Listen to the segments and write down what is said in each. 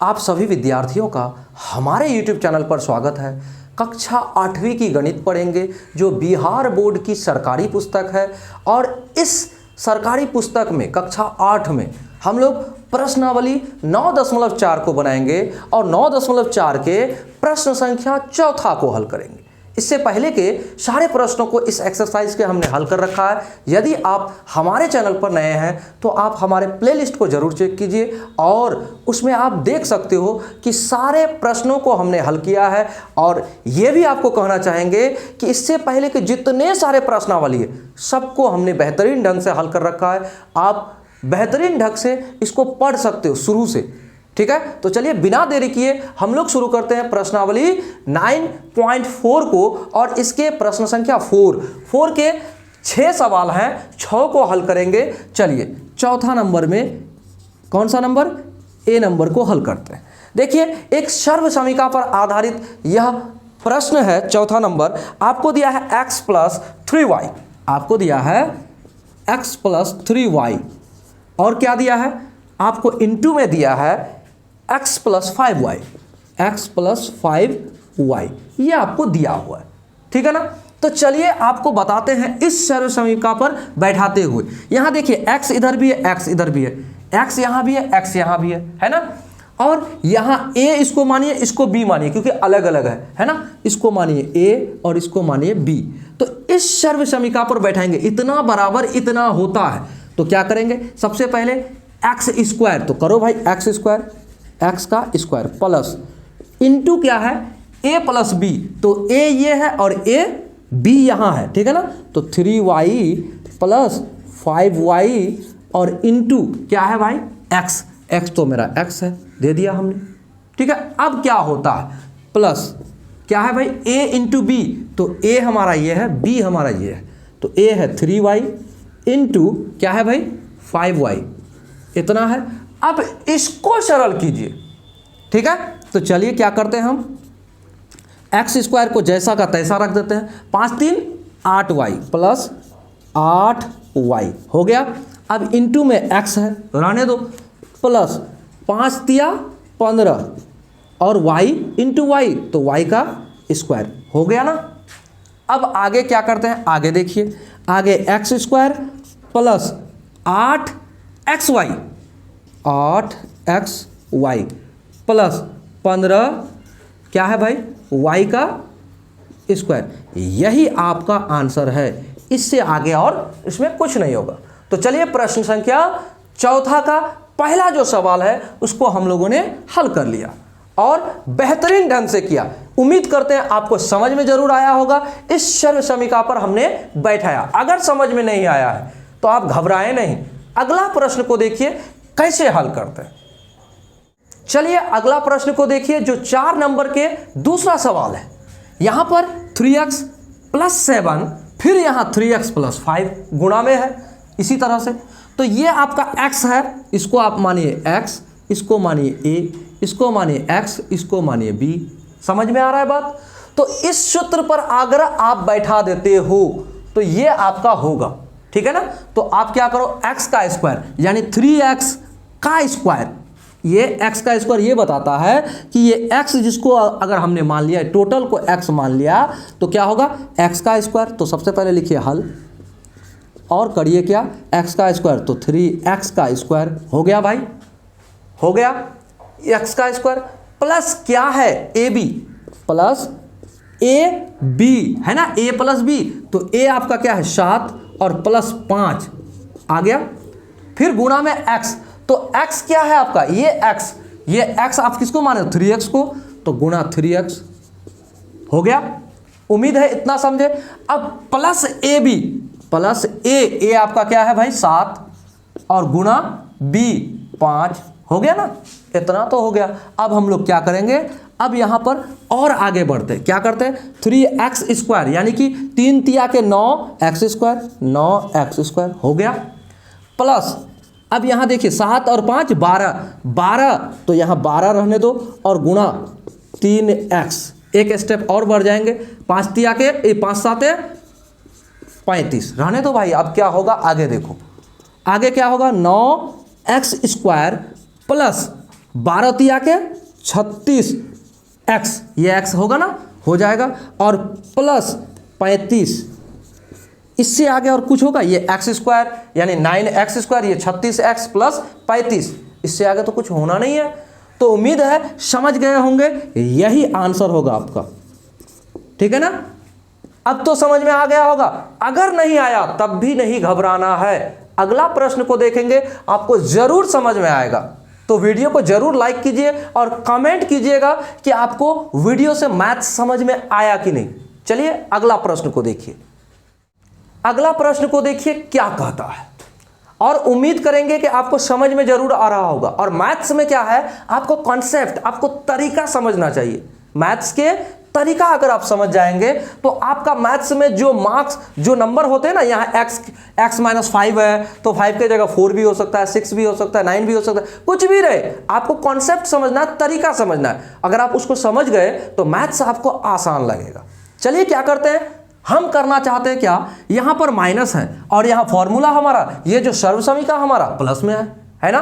आप सभी विद्यार्थियों का हमारे YouTube चैनल पर स्वागत है। कक्षा 8वीं की गणित पढ़ेंगे जो बिहार बोर्ड की सरकारी पुस्तक है। और इस सरकारी पुस्तक में कक्षा 8 में हम लोग प्रश्नावली 9.4 को बनाएंगे और 9.4 के प्रश्न संख्या चौथा को हल करेंगे। इससे पहले के सारे प्रश्नों को इस एक्सरसाइज के हमने हल कर रखा है। यदि आप हमारे चैनल पर नए हैं तो आप हमारे प्लेलिस्ट को ज़रूर चेक कीजिए और उसमें आप देख सकते हो कि सारे प्रश्नों को हमने हल किया है। और ये भी आपको कहना चाहेंगे कि इससे पहले के जितने सारे प्रश्नावली है सबको हमने बेहतरीन ढंग से हल कर रखा है। आप बेहतरीन ढंग से इसको पढ़ सकते हो शुरू से, ठीक है। तो चलिए बिना देरी किए हम लोग शुरू करते हैं प्रश्नावली 9.4 को। और इसके प्रश्न संख्या 4 के 6 सवाल हैं, 6 को हल करेंगे। चलिए चौथा नंबर में कौन सा नंबर, ए नंबर को हल करते हैं। देखिए एक सर्व समीकरण पर आधारित यह प्रश्न है। चौथा नंबर आपको दिया है x + 3y, आपको दिया है x + 3y और क्या दिया है आपको इनटू में दिया है x + 5y, x + 5y ये आपको दिया हुआ है, ठीक है ना। तो चलिए आपको बताते हैं इस सर्व समीकरण पर बैठाते हुए। यहाँ देखिए x इधर भी है, x इधर भी है, x यहाँ भी है, x यहाँ भी है ना। और यहाँ a इसको मानिए, इसको b मानिए क्योंकि अलग अलग है ना। इसको मानिए a और इसको मानिए b। तो इस सर्व समीकरण पर बैठाएंगे, इतना बराबर इतना होता है तो क्या करेंगे, सबसे पहले x², तो करो भाई x² x का स्क्वायर प्लस इनटू क्या है a + b, तो a ये है और a b यहाँ है, ठीक है ना। तो 3y + 5y और इनटू क्या है भाई x तो मेरा x है, दे दिया हमने, ठीक है। अब क्या होता है प्लस क्या है भाई a × b, तो a हमारा ये है, b हमारा ये है, तो a है 3y इनटू क्या है भाई 5y, इतना है। अब इसको सरल कीजिए, ठीक है। तो चलिए क्या करते हैं हम x² को जैसा का तैसा रख देते हैं। 5 × 3 = 8y + 8y हो गया। अब इनटू में x है, रहने दो, प्लस 5 × 15 और y × y, तो y का स्क्वायर हो गया ना। अब आगे क्या करते हैं, आगे देखिए, आगे x² + 8xy, 8xy + 15 क्या है भाई y का स्क्वायर। यही आपका आंसर है, इससे आगे और इसमें कुछ नहीं होगा। तो चलिए प्रश्न संख्या चौथा का पहला जो सवाल है उसको हम लोगों ने हल कर लिया और बेहतरीन ढंग से किया। उम्मीद करते हैं आपको समझ में जरूर आया होगा। इस सर्व समीकरण पर हमने बैठाया। अगर समझ में नहीं आया है तो आप घबराएं नहीं, अगला प्रश्न को देखिए कैसे हल करते हैं। चलिए अगला प्रश्न को देखिए जो 4 नंबर के दूसरा सवाल है। यहां पर 3x + 7 फिर यहां 3x + 5 गुणा में है इसी तरह से। तो ये आपका x है, इसको आप मानिए x, इसको मानिए a, इसको मानिए x, इसको मानिए b। समझ में आ रहा है बात। तो इस सूत्र पर अगर आप बैठा देते हो तो ये आपका होगा, ठीक है ना। तो आप क्या करो x का स्क्वायर यानी 3x का स्क्वायर, ये x का स्क्वायर ये बताता है कि ये x जिसको अगर हमने मान लिया, टोटल को x मान लिया तो क्या होगा x का स्क्वायर। तो सबसे पहले लिखिए हल और करिए क्या x का स्क्वायर, तो 3x का स्क्वायर हो गया भाई, हो गया x का स्क्वायर प्लस क्या है ab प्लस ab है ना, a + b, तो a आपका क्या है 7 और प्लस 5 आ गया। फिर गुणा में x, तो x क्या है आपका ये x आप किसको माने 3x को, तो गुणा 3x हो गया। उम्मीद है इतना समझे। अब प्लस ab प्लस a आपका क्या है भाई 7 और गुणा b 5 हो गया ना, इतना तो हो गया। अब हम लोग क्या करेंगे, अब यहां पर और आगे बढ़ते हैं, क्या करते हैं 3x² यानी कि 3 × 9 9x², 9x² हो गया प्लस अब यहां देखिए 7 और 5 12, तो यहां 12 रहने दो और गुणा 3x, एक स्टेप और बढ़ जाएंगे, 5 × 7 35 रहने दो भाई। अब क्या होगा आगे देखो, आगे क्या होगा 9x² प्लस 12 तिया के 36 एक्स, ये एक्स होगा ना, हो जाएगा, और प्लस 35, इससे आगे और कुछ होगा, ये एक्स स्क्वायर यानी 9x स्क्वायर, ये 36x प्लस 35, इससे आगे तो कुछ होना नहीं है। तो उम्मीद है समझ गए होंगे, यही आंसर होगा आपका, ठीक है ना। अब तो समझ में आ गया होगा, अगर नहीं आया तब भी नहीं घबराना है, अगला प्रश्न को देखेंगे आपको जरूर समझ में आएगा। तो वीडियो को जरूर लाइक कीजिए और कमेंट कीजिएगा कि आपको वीडियो से मैथ समझ में आया कि नहीं। चलिए अगला प्रश्न को देखिए। अगला प्रश्न को देखिए क्या कहता है, और उम्मीद करेंगे कि आपको समझ में जरूर आ रहा होगा। और मैथ्स में क्या है, आपको कॉन्सेप्ट, आपको तरीका समझना चाहिए। मैथ्स के तरीका अगर आप समझ जाएंगे तो आपका मैथ्स में जो मार्क्स, जो नंबर होते हैं ना, यहाँ x माइनस 5 है तो 5 की जगह 4 भी हो सकता है, 6 भी हो सकता है, 9 भी हो सकता है, कुछ भी रहे, आपको कॉन्सेप्ट समझना है, तरीका समझना है। अगर आप उसको समझ गए तो मैथ्स आपको आसान लगेगा। चलिए क्या करते हैं, हम करना चाहते हैं क्या, यहां पर माइनस है और यहां फॉर्मूला हमारा, ये जो सर्वसमीका हमारा प्लस में है ना,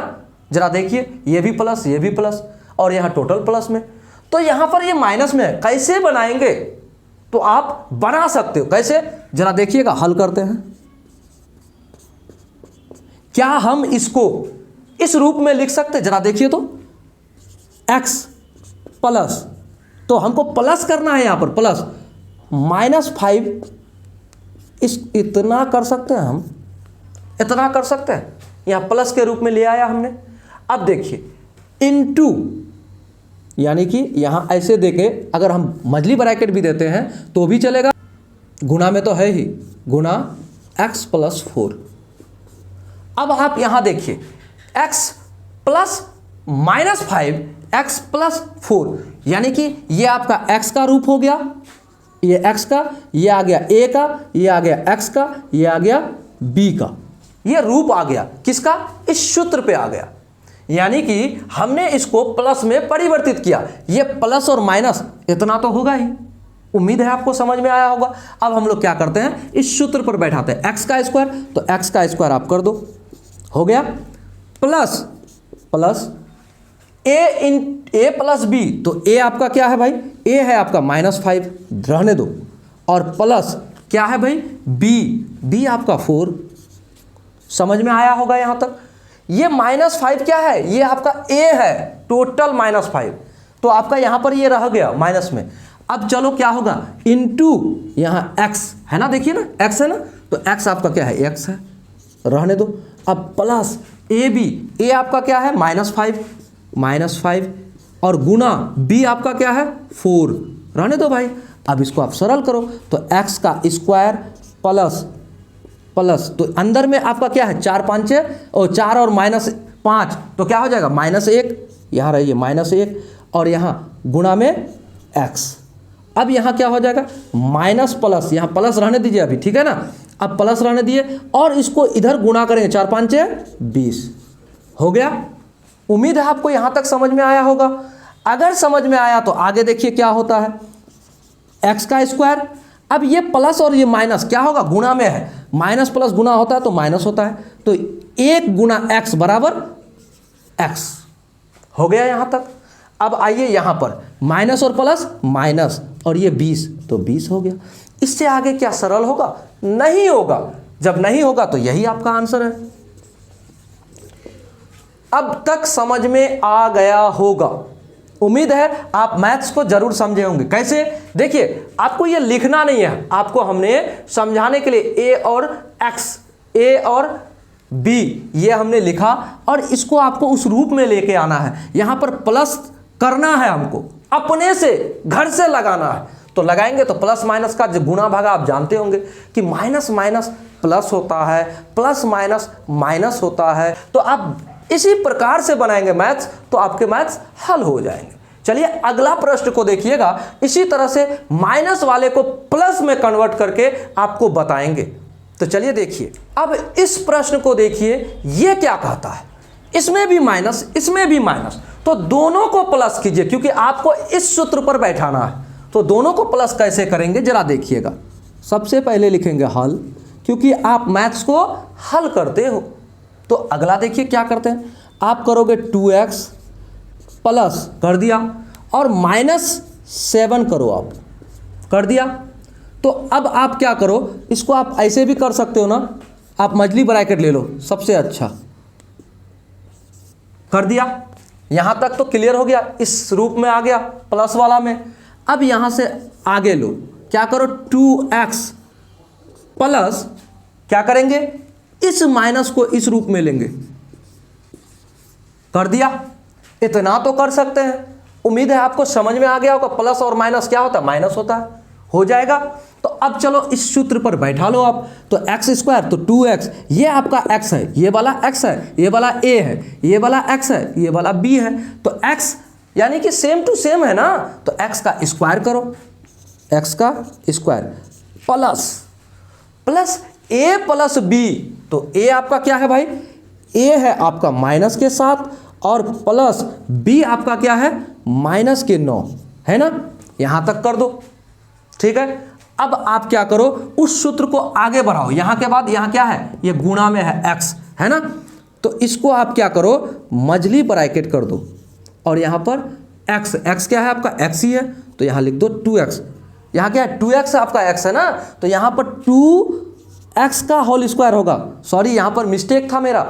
जरा देखिए, ये भी प्लस, ये भी प्लस, और यहां टोटल प्लस में, तो यहां पर ये माइनस में है। कैसे बनाएंगे, तो आप बना सकते हो, कैसे, जरा देखिएगा, हल करते हैं। क्या हम इसको इस रूप में लिख सकते हैं, जरा देखिए तो, x प्लस, तो हमको प्लस करना है, यहां पर प्लस -5, इस इतना कर सकते हैं, हम इतना कर सकते हैं, यहां प्लस के रूप में ले आया हमने। अब देखिए इनटू, यानी कि यहां ऐसे देके अगर हम मझली ब्रैकेट भी देते हैं तो भी चलेगा, गुना में तो है ही, गुना x प्लस 4। अब आप यहां देखिए x प्लस -5 x प्लस 4, यानी कि ये आपका x का रूप हो गया, ये x का, ये आ गया a का, ये आ गया x का, ये आ गया b का, ये रूप आ गया किसका, इस सूत्र पे आ गया। यानी कि हमने इसको प्लस में परिवर्तित किया, ये प्लस और माइनस इतना तो होगा ही, उम्मीद है आपको समझ में आया होगा। अब हम लोग क्या करते हैं, इस सूत्र पर बैठाते हैं, x का स्क्वायर, तो x का स्क्वायर आप कर दो, हो गया, plus plus a plus b, तो a आपका क्या है भाई, a है आपका -5, रहने दो, और प्लस क्या है भाई b आपका 4, समझ में आया होगा यहां तक। ये -5 क्या है, ये आपका a है, टोटल -5, तो आपका यहां पर ये रह गया माइनस में। अब चलो क्या होगा, इनटू यहां x है ना, देखिए ना x है ना, तो x आपका क्या है, x है, रहने दो। अब प्लस a आपका क्या है, -5, और गुना b आपका क्या है, 4, रहने दो भाई। अब इसको आप सरल करो, तो x का स्क्वायर प्लस, तो अंदर में आपका क्या है, 4 5 और 4 और -5, तो क्या हो जाएगा, -1, यहाँ रहिए -1, और यहाँ गुना में x। अब यहाँ क्या हो जाएगा, माइनस प्लस, यहाँ प्लस रहने दीजिए अभी, ठीक है ना, अब प्लस रहने दिए, और इसको इधर गुणा करेंगे, 4 5 20, हो गया। उम्मीद है आपको यहाँ तक समझ में आया होगा। अगर समझ में आया तो आगे देखिए क्या होता है, x का स्क्वायर, अब ये प्लस और ये माइनस क्या होगा, गुणा में है, माइनस प्लस गुणा होता है तो माइनस होता है, तो 1 गुना x बराबर x, हो गया यहाँ तक। अब आइए यहाँ पर माइनस और प्लस माइनस, और ये 20, तो 20 हो गया। इससे आगे क्या सरल होगा, नहीं होगा, जब नहीं होगा तो यही आपका आंसर है। अब तक समझ में आ गया होगा, उम्मीद है आप मैथ्स को जरूर समझे होंगे। कैसे, देखिए आपको ये लिखना नहीं है, आपको हमने समझाने के लिए a और b ये हमने लिखा, और इसको आपको उस रूप में लेके आना है। यहां पर प्लस करना है, हमको अपने से घर से लगाना है, तो लगाएंगे तो प्लस माइनस का जो गुना भागा आप जानते होंगे कि माइनस माइनस प्लस होता है, प्लस माइनस माइनस होता है। तो आप इसी प्रकार से बनाएंगे मैथ्स, तो आपके मैथ्स हल हो जाएंगे। चलिए अगला प्रश्न को देखिएगा, इसी तरह से माइनस वाले को प्लस में कन्वर्ट करके आपको बताएंगे। तो चलिए देखिए, अब इस प्रश्न को देखिए, ये क्या कहता है, इसमें भी माइनस, इसमें भी माइनस, तो दोनों को प्लस कीजिए, क्योंकि आपको इस सूत्र पर बैठाना है। तो दोनों को प्लस कैसे करेंगे जरा देखिएगा। सबसे पहले लिखेंगे हल, क्योंकि आप मैथ्स को हल करते हो। तो अगला देखिए क्या करते हैं, आप करोगे 2x प्लस कर दिया और -7 करो आप, कर दिया। तो अब आप क्या करो, इसको आप ऐसे भी कर सकते हो ना, आप मजली ब्रैकेट ले लो, सबसे अच्छा कर दिया। यहां तक तो क्लियर हो गया, इस रूप में आ गया प्लस वाला में। अब यहां से आगे लो, क्या करो 2x प्लस क्या करेंगे, इस माइनस को इस रूप में लेंगे, कर दिया। इतना तो कर सकते हैं, उम्मीद है आपको समझ में आ गया होगा। प्लस और माइनस क्या होता है, माइनस होता है, हो जाएगा। तो अब चलो इस सूत्र पर बैठा लो आप। तो एक्स स्क्वायर तो 2x, ये आपका x है, ये वाला x है, ये वाला a है, ये वाला x है, ये वाला b है। तो x यानी कि सेम टू सेम है ना, तो x का स्क्वायर करो, x का square plus plus a plus b। तो a आपका क्या है भाई, a है आपका माइनस के साथ और प्लस b आपका क्या है, -9 है ना। यहां तक कर दो, ठीक है। अब आप क्या करो, उस सूत्र को आगे बढ़ाओ। यहां के बाद यहां क्या है, ये गुणा में है x, है ना। तो इसको आप क्या करो, मजली ब्रैकेट कर दो और यहां पर x क्या है आपका, x ही है, तो यहां लिख दो 2x। यहां क्या है, 2x आपका x है ना, तो यहां पर 2x का होल स्क्वायर होगा। सॉरी, यहां पर मिस्टेक था मेरा,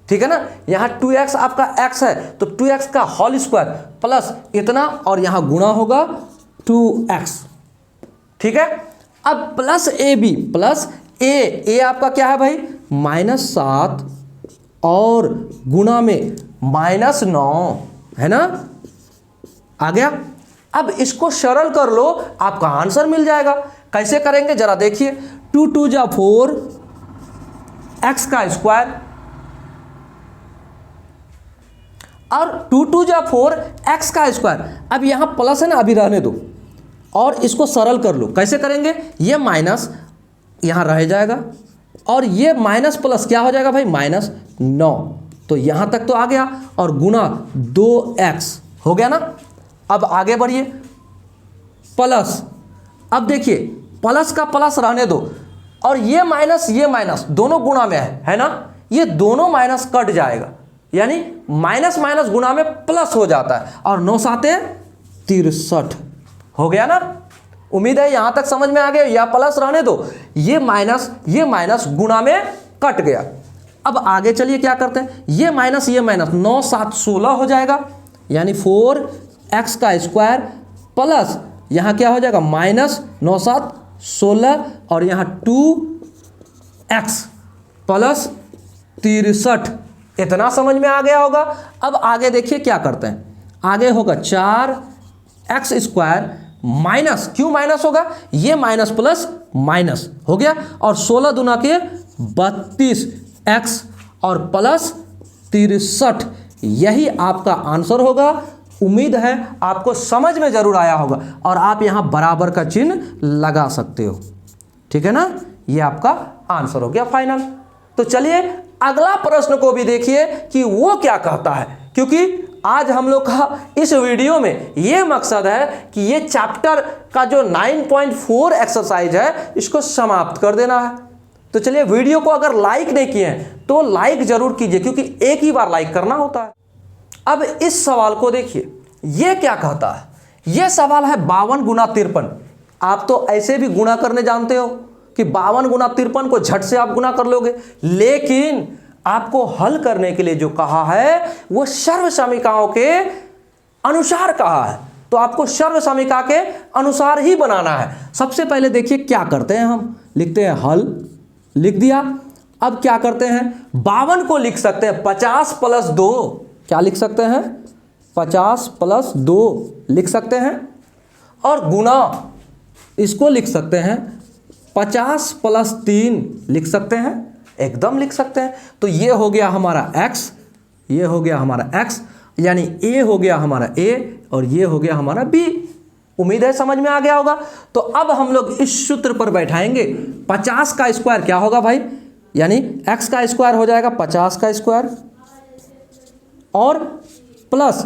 ठीक है ना। यहां 2x आपका x है, तो 2x का होल स्क्वायर प्लस इतना और यहां गुणा होगा 2x, ठीक है। अब प्लस ए बी प्लस ए आपका क्या है भाई, -7 और गुणा में -9 है ना, आ गया। अब इसको सरल कर लो, आपका आंसर मिल जाएगा। कैसे करेंगे जरा देखिए, 2 2 जा 4 x का स्क्वायर और 2 2 जा 4 x का स्क्वायर। अब यहां प्लस है ना, अभी रहने दो और इसको सरल कर लो। कैसे करेंगे, ये माइनस यहां रह जाएगा और ये माइनस प्लस क्या हो जाएगा भाई, -9। तो यहां तक तो आ गया और गुना 2x हो गया ना। अब आगे बढ़िए, प्लस, अब देखिए प्लस का प्लस रहने दो और ये माइनस दोनों गुणा में है ना, ये दोनों माइनस कट जाएगा, यानी माइनस माइनस गुणा में प्लस हो जाता है और 9 7 63 हो गया ना। उम्मीद है यहां तक समझ में आ गया। या प्लस रहने दो, ये माइनस गुणा में कट गया। अब आगे चलिए क्या करते हैं, ये माइनस 9 7 16 हो जाएगा, यानी 4x का स्क्वायर प्लस यहां क्या हो जाएगा, -9 7 16 और यहां 2x प्लस 63। इतना समझ में आ गया होगा। अब आगे देखिए क्या करते हैं, आगे होगा 4x स्क्वायर माइनस, क्यों माइनस होगा, ये माइनस प्लस माइनस हो गया और 16 दूना के 32x और प्लस 63। यही आपका आंसर होगा। उम्मीद है आपको समझ में जरूर आया होगा और आप यहां बराबर का चिन्ह लगा सकते हो, ठीक है ना। ये आपका आंसर हो गया फाइनल। तो चलिए अगला प्रश्न को भी देखिए कि वो क्या कहता है, क्योंकि आज हम लोग का इस वीडियो में ये मकसद है कि ये चैप्टर का जो 9.4 एक्सरसाइज है इसको समाप्त कर देना है। तो चलिए, वीडियो को अगर लाइक नहीं किए हैं तो लाइक जरूर कीजिए, क्योंकि एक ही बार लाइक करना होता है। अब इस सवाल को देखिए, ये क्या कहता है, ये सवाल है 52 गुना 53। आप तो ऐसे भी गुना करने जानते हो कि 52 गुना 53 को झट से आप गुना कर लोगे, लेकिन आपको हल करने के लिए जो कहा है वो सर्व समीकरणों के अनुसार कहा है। तो आपको सर्व समीकरण के अनुसार ही बनाना है। सबसे पहले देखिए क्या करते हैं, हम लिखते हैं हल, लिख दिया। अब क्या करते हैं, 52 को लिख सकते हैं 50 प्लस 2, क्या लिख सकते हैं, 50 प्लस 2 लिख सकते हैं, और गुना इसको लिख सकते हैं 50 प्लस 3 लिख सकते हैं, एकदम लिख सकते हैं। तो ये हो गया हमारा x, ये हो गया हमारा x, यानी a हो गया हमारा a और ये हो गया हमारा b। उम्मीद है समझ में आ गया होगा। तो अब हम लोग इस सूत्र पर बैठाएंगे। 50 का स्क्वायर क्या होगा भाई, यानी x का स्क्वायर हो जाएगा 50 का स्क्वायर और प्लस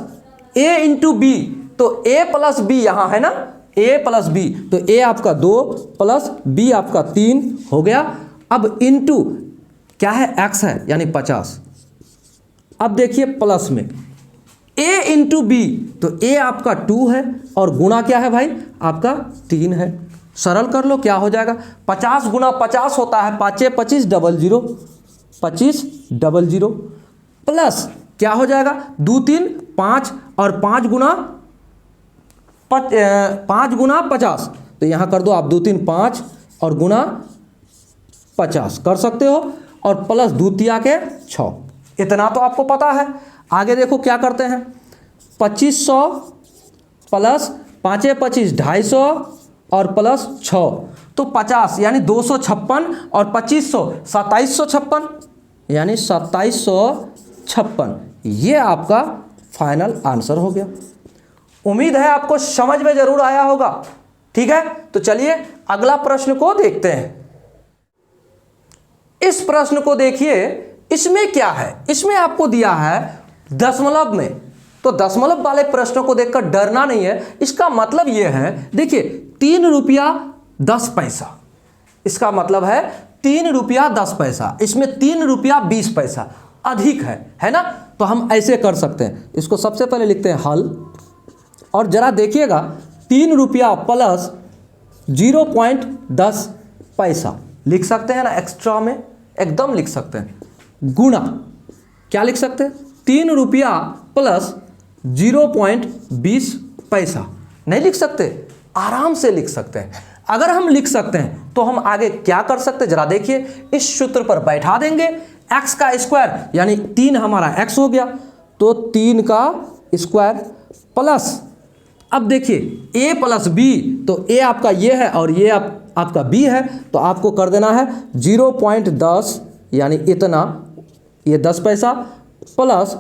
a इंटू बी। तो a प्लस बी यहाँ है ना, a प्लस बी, तो a आपका 2 प्लस b आपका 3 हो गया। अब इंटू क्या है, x है यानी 50। अब देखिए प्लस में a इंटू बी, तो a आपका 2 है और गुणा क्या है भाई आपका 3 है। सरल कर लो, क्या हो जाएगा 50 गुना 50 होता है 5 25 00 25 00 प्लस क्या हो जाएगा 2 3 5 और 5 गुना 50, तो यहाँ कर दो आप 2 3 5 और गुना 50 कर सकते हो और प्लस 2 तिया के 6, इतना तो आपको पता है। आगे देखो क्या करते हैं 2500 प्लस 5 25 250 और प्लस 6, तो 50 यानी 256 और 2500 2756 यानी 2756, ये आपका फाइनल आंसर हो गया। उम्मीद है आपको समझ में जरूर आया होगा। ठीक है, तो चलिए अगला प्रश्न को देखते हैं। इस प्रश्न को देखिए, इसमें क्या है, इसमें आपको दिया है दशमलव में, तो दशमलव वाले प्रश्नों को देखकर डरना नहीं है। इसका मतलब यह है, देखिए 3 रुपया 10 पैसा, इसका मतलब है 3 रुपया 10 पैसा, इसमें 3 रुपया 20 पैसा अधिक है ना। तो हम ऐसे कर सकते हैं, इसको सबसे पहले लिखते हैं हल, और जरा देखिएगा 3 रुपया प्लस 0.10 पैसा लिख सकते हैं ना, एक्स्ट्रा में एकदम लिख सकते हैं, गुणा क्या लिख सकते हैं 3 रुपया प्लस 0.20 पैसा, नहीं लिख सकते, आराम से लिख सकते हैं। अगर हम लिख सकते हैं तो हम आगे क्या कर सकते हैं, जरा देखिए, इस सूत्र पर बैठा देंगे x का स्क्वायर, यानी 3 हमारा x हो गया, तो 3 का स्क्वायर प्लस, अब देखिए a प्लस b, तो a आपका ये है और ये आपका b है, तो आपको कर देना है 0.10 यानी इतना, ये 10 पैसा प्लस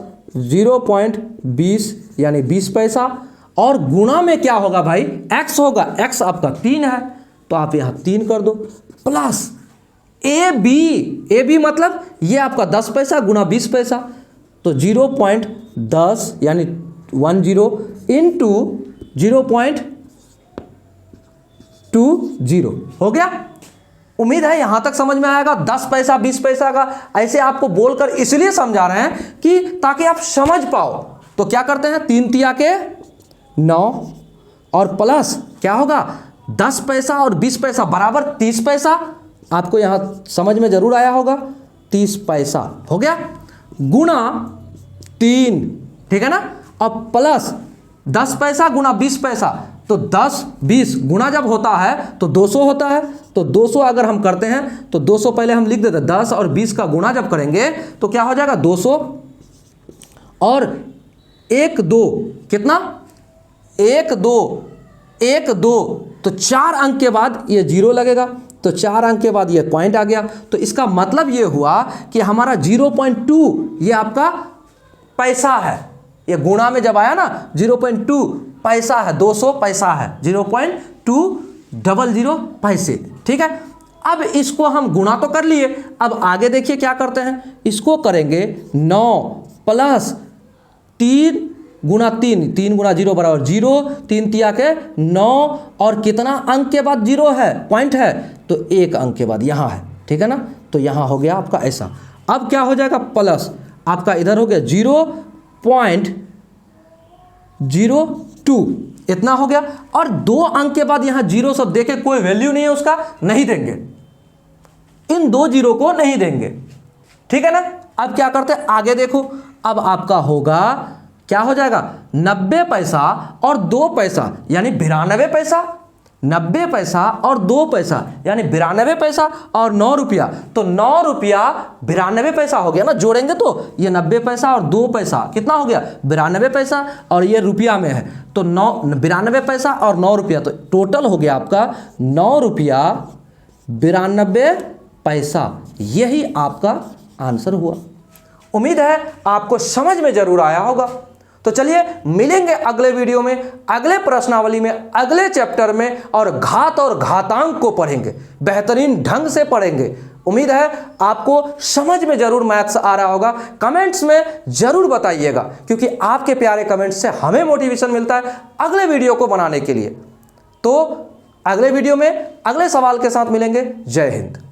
0.20 यानी 20 पैसा, और गुणा में क्या होगा भाई x होगा, x आपका 3 है, तो आप यहाँ 3 कर दो, प्लस ए बी मतलब ये आपका 10 पैसा गुणा 20 पैसा, तो 0.10 यानी 10 इंटू 0.20 हो गया। उम्मीद है यहां तक समझ में आएगा। 10 पैसा 20 पैसा का ऐसे आपको बोलकर इसलिए समझा रहे हैं कि ताकि आप समझ पाओ। तो क्या करते हैं 3 तिया के 9 और प्लस क्या होगा 10 पैसा और 20 पैसा बराबर 30 पैसा, आपको यहां समझ में जरूर आया होगा, 30 पैसा हो गया, गुणा 3, ठीक है ना, अब प्लस 10 पैसा गुणा 20 पैसा, तो 10 20 गुणा जब होता है तो 200 होता है, तो 200 अगर हम करते हैं तो 200 पहले हम लिख देते हैं, 10 और 20 का गुणा जब करेंगे तो क्या हो जाएगा 200 और 1 2 कितना 1 2 1 2, तो 4 अंक के बाद ये 0 लगेगा, तो 4 अंक के बाद ये पॉइंट आ गया, तो इसका मतलब ये हुआ कि हमारा 0.2 ये आपका पैसा है, ये गुणा में जब आया ना 0.2 पैसा है, 200 पैसा है, 0.200 पैसे, ठीक है। अब इसको हम गुणा तो कर लिए, अब आगे देखिए क्या करते हैं, इसको करेंगे 9 प्लस 3 गुणा 3, 3 गुणा 0 बराबर 0, 3 तिया के 9 और कितना अंक के बाद 0 है, पॉइंट है, तो 1 अंक के बाद यहाँ है, ठीक है ना, तो यहाँ हो गया आपका ऐसा। अब क्या हो जाएगा प्लस आपका इधर हो गया 0.02, इतना हो गया, और 2 अंक के बाद यहाँ 0 सब देखे, कोई वैल्यू नहीं है उसका, नहीं देंगे, इन 2 0 को नहीं देंगे, ठीक है ना। अब क्या करते हैं आगे देखो, अब आपका होगा क्या हो जाएगा 90 पैसा और 2 पैसा यानी 92 पैसा, 90 पैसा और 2 पैसा यानी 92 पैसा और 9 रुपया, तो 9 रुपया 92 पैसा हो गया ना, जोड़ेंगे तो ये 90 पैसा और 2 पैसा कितना हो गया 92 पैसा, और ये रुपया में है तो 92 पैसा और 9 रुपया, तो टोटल हो गया आपका 9 रुपया 92 पैसा, यही आपका आंसर हुआ। उम्मीद है आपको समझ में जरूर आया होगा। तो चलिए मिलेंगे अगले वीडियो में, अगले प्रश्नावली में, अगले चैप्टर में, और घात और घातांक को पढ़ेंगे, बेहतरीन ढंग से पढ़ेंगे। उम्मीद है आपको समझ में जरूर मैथ्स आ रहा होगा। कमेंट्स में जरूर बताइएगा, क्योंकि आपके प्यारे कमेंट्स से हमें मोटिवेशन मिलता है अगले वीडियो को बनाने के लिए। तो अगले वीडियो में अगले सवाल के साथ मिलेंगे। जय हिंद।